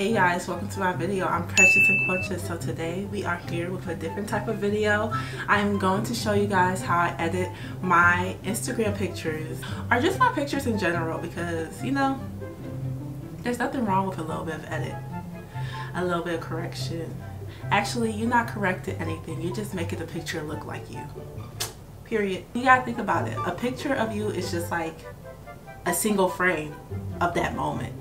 Hey guys, welcome to my video. I'm Precious and Quaches. So today we are here with a different type of video. I'm going to show you guys how I edit my Instagram pictures, or just my pictures in general, because you know, there's nothing wrong with a little bit of edit, a little bit of correction. Actually, you're not correcting anything, you're just making the picture look like you. Period. You gotta think about it. A picture of you is just like a single frame of that moment.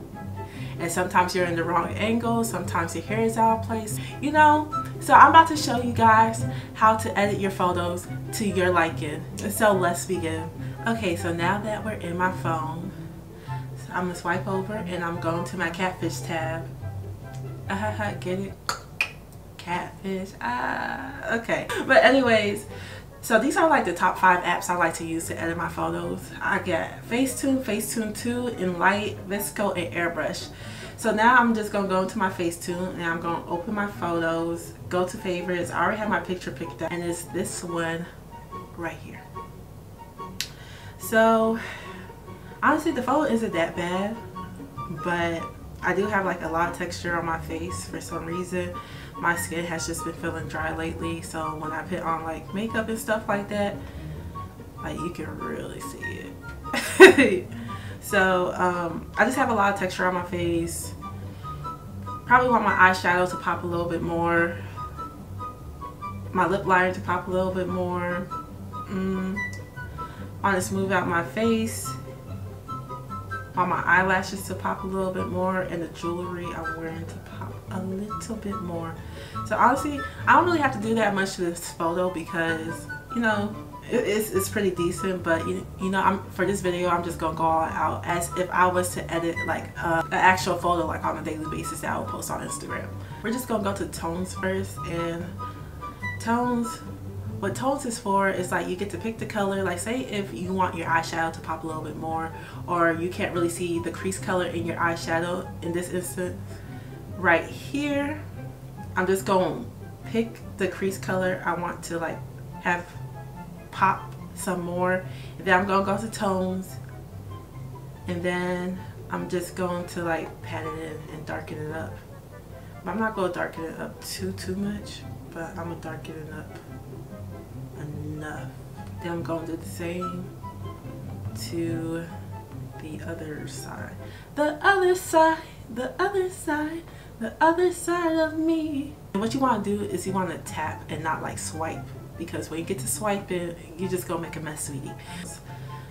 And sometimes you're in the wrong angle, sometimes your hair is out of place, you know. So I'm about to show you guys how to edit your photos to your liking. So let's begin. Okay, so now that we're in my phone, so I'm gonna swipe over and I'm going to my catfish tab. Get it? Catfish. Okay. But anyways, so these are like the top 5 apps I like to use to edit my photos. I got Facetune, Facetune 2, Enlight, Vsco, and Airbrush. So now I'm just going to go into my Facetune and I'm going to open my photos, go to favorites. I already have my picture picked out and it's this one right here. So honestly, the photo isn't that bad, but I do have like a lot of texture on my face for some reason. My skin has just been feeling dry lately, so when I put on like makeup and stuff like that, like you can really see it. So I just have a lot of texture on my face. Probably want my eyeshadow to pop a little bit more, my lip liner to pop a little bit more. Want to smooth out my face. Want my eyelashes to pop a little bit more, and the jewelry I'm wearing to pop a little bit more. So honestly, I don't really have to do that much to this photo because, you know, it's pretty decent. But you know, for this video, I'm just gonna go all out as if I was to edit like an actual photo, like on a daily basis that I would post on Instagram. We're just gonna go to tones first, and tones. What tones is for is like you get to pick the color. Like say if you want your eyeshadow to pop a little bit more, or you can't really see the crease color in your eyeshadow in this instant, right here, I'm just going to pick the crease color I want to like have pop some more. And then I'm going to go to tones, and then I'm just going to like pat it in and darken it up. But I'm not going to darken it up too much, but I'm going to darken it up enough. Then I'm going to do the same to the other side. The other side, the other side, the other side of me. And what you want to do is you want to tap and not like swipe, because when you get to swiping, you just gonna make a mess, sweetie.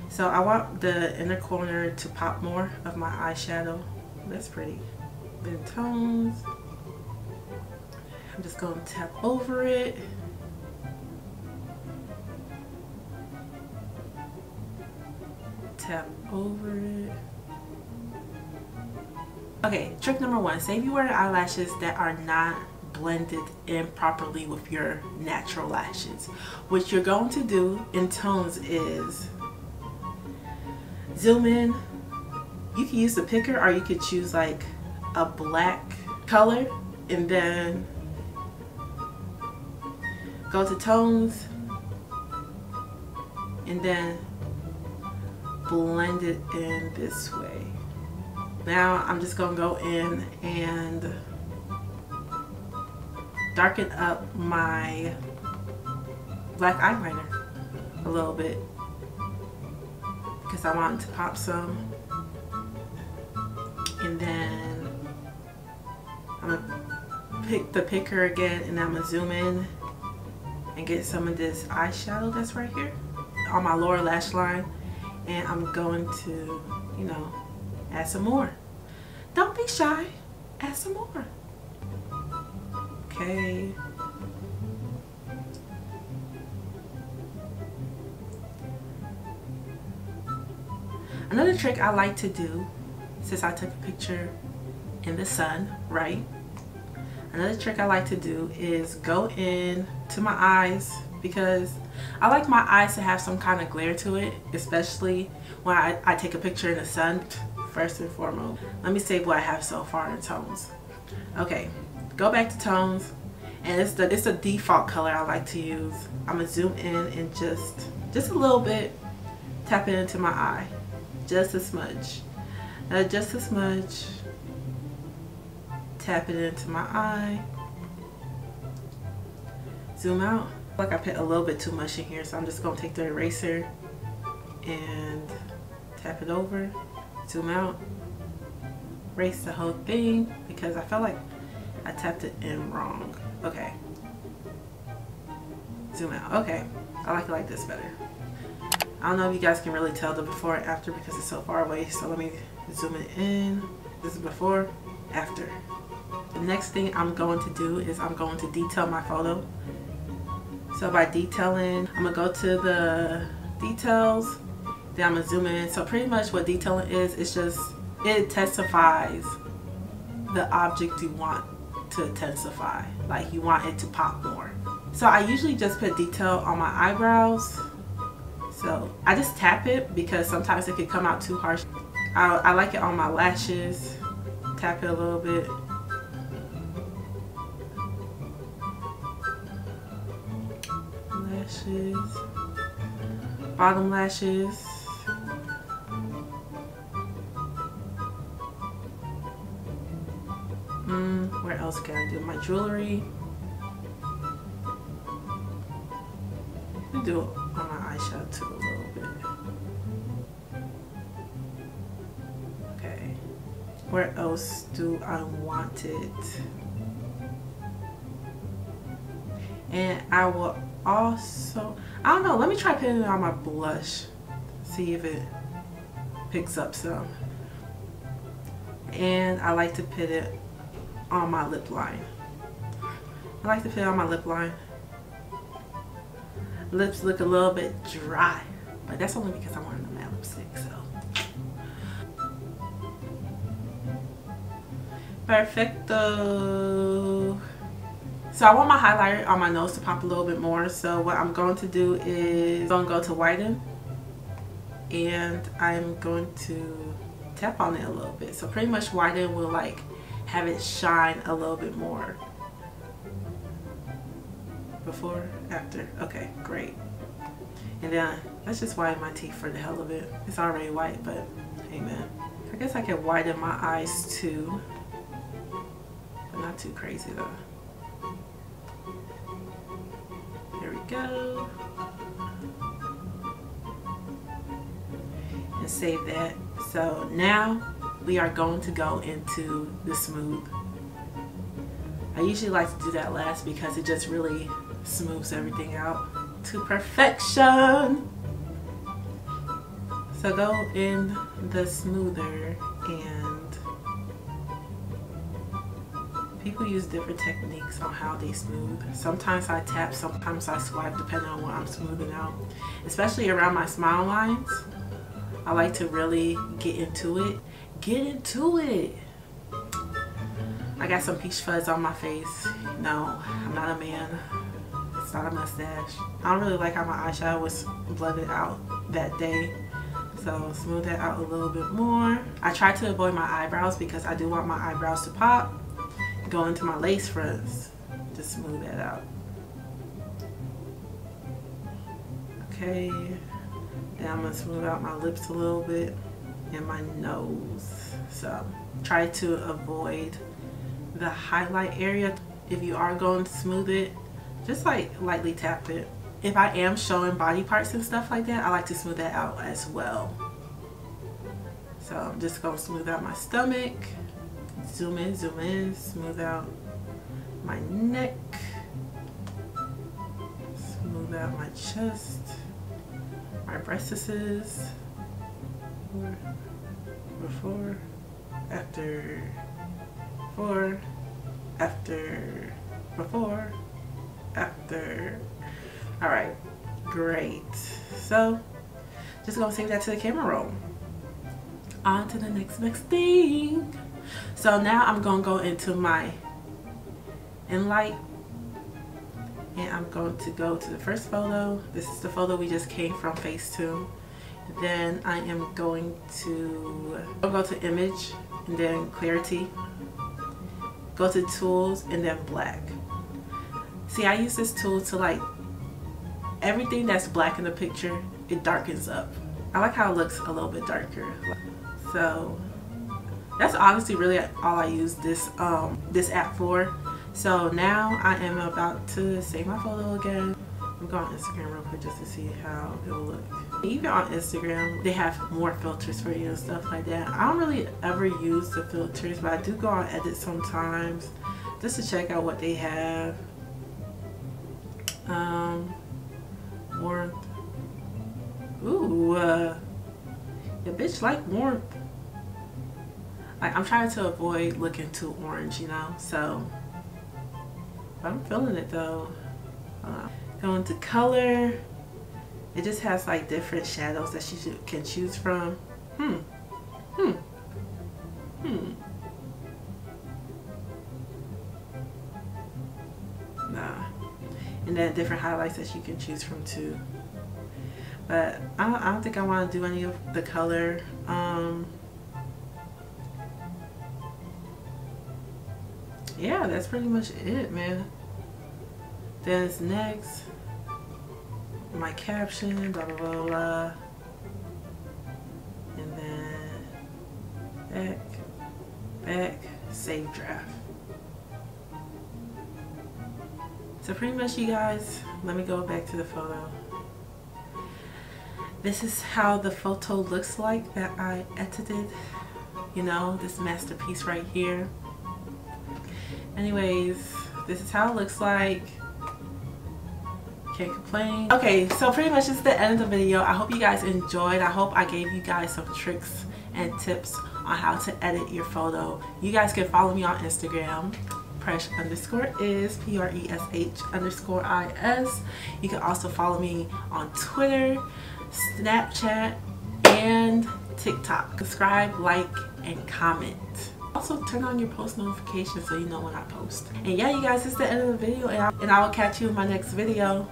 So I want the inner corner to pop more of my eyeshadow. That's pretty. Then tones, I'm just gonna tap over it. Tap over it. Okay, trick number 1. Say if you wear eyelashes that are not blended in properly with your natural lashes. What you're going to do in tones is zoom in. You can use the picker, or you could choose like a black color and then go to tones and then blend it in this way. Now I'm just gonna go in and darken up my black eyeliner a little bit because I want it to pop some. And then I'm gonna pick the picker again, and I'm gonna zoom in and get some of this eyeshadow that's right here on my lower lash line. And I'm going to, you know, add some more. Don't be shy, add some more. Okay. Another trick I like to do, since I took a picture in the sun, right? Another trick I like to do is go in to my eyes, because I like my eyes to have some kind of glare to it, especially when I take a picture in the sun. First and foremost, let me save what I have so far in tones. Okay, go back to tones, and it's the default color I like to use. I'm gonna zoom in and just a little bit, tap it into my eye, just as much, tap it into my eye, zoom out. Like I put a little bit too much in here, so I'm just gonna take the eraser and tap it over, zoom out, erase the whole thing because I felt like I tapped it in wrong. Okay, zoom out. Okay, I like it like this better. I don't know if you guys can really tell the before and after because it's so far away, so let me zoom it in. This is before, after. The next thing I'm going to do is I'm going to detail my photo. So by detailing, I'm gonna go to the details, then I'm gonna zoom in. So pretty much what detailing is, it's just, it intensifies the object you want to intensify. Like you want it to pop more. So I usually just put detail on my eyebrows. So I just tap it because sometimes it can come out too harsh. I like it on my lashes. Tap it a little bit. Lashes, bottom lashes. Where else can I do my jewelry? I do it on my eyeshadow too a little bit. Okay. Where else do I want it? And I will also, I don't know, let me try putting it on my blush. See if it picks up some. And I like to put it on my lip line. I like to put it on my lip line. Lips look a little bit dry, but that's only because I'm wearing a matte lipstick, so. Perfecto. So I want my highlighter on my nose to pop a little bit more. So what I'm going to do is I'm going to go to widen, and I'm going to tap on it a little bit. So pretty much widen will like have it shine a little bit more. Before, after. Okay, great. And then let's just widen my teeth for the hell of it. It's already white, but hey man. I guess I can widen my eyes too, but not too crazy though. There we go. And save that. So now we are going to go into the smooth. I usually like to do that last because it just really smooths everything out to perfection. So go in the smoother, and people use different techniques on how they smooth. Sometimes I tap, sometimes I swipe, depending on what I'm smoothing out. Especially around my smile lines, I like to really get into it. Get into it. I got some peach fuzz on my face. No, I'm not a man. It's not a mustache. I don't really like how my eyeshadow was blended out that day. So smooth that out a little bit more. I try to avoid my eyebrows because I do want my eyebrows to pop. Go into my lace fronts to smooth that out. Okay. Then I'm going to smooth out my lips a little bit and my nose. So try to avoid the highlight area. If you are going to smooth it, just like lightly tap it. If I am showing body parts and stuff like that, I like to smooth that out as well. So I'm just going to smooth out my stomach. Zoom in, smooth out my neck. Smooth out my chest. My breastises. Before, after, before, after, before, after. All right, great. So just gonna save that to the camera roll. On to the next thing. So now I'm gonna go into my Enlight, and I'm going to go to the first photo. This is the photo we just came from Facetune. Then I am going to go to image and then clarity, go to tools and then black. See, I use this tool to like everything that's black in the picture, it darkens up. I like how it looks a little bit darker. So that's honestly really all I use this this app for. So now I am about to save my photo again. I'm going on Instagram real quick just to see how it will look. Even on Instagram, they have more filters for you and stuff like that. I don't really ever use the filters, but I do go on edit sometimes just to check out what they have. Warmth. Ooh, your bitch like warmth. Like, I'm trying to avoid looking too orange, you know, so but I'm feeling it though. Going to color, it just has like different shadows that you can choose from. Nah. And then different highlights that you can choose from too. But I don't think I want to do any of the color. Yeah, that's pretty much it, man. Then it's next, my caption, blah blah blah blah, and then back, save draft. So pretty much, you guys, let me go back to the photo. This is how the photo looks like that I edited, you know, this masterpiece right here. Anyways, this is how it looks like. Can't complain. Okay, so pretty much it's the end of the video. I hope you guys enjoyed. I hope I gave you guys some tricks and tips on how to edit your photo. You guys can follow me on Instagram, presh_is, PRESH_IS. You can also follow me on Twitter, Snapchat, and TikTok. Subscribe, like, and comment. Also turn on your post notifications so you know when I post. And yeah, you guys, it's the end of the video, and I will catch you in my next video.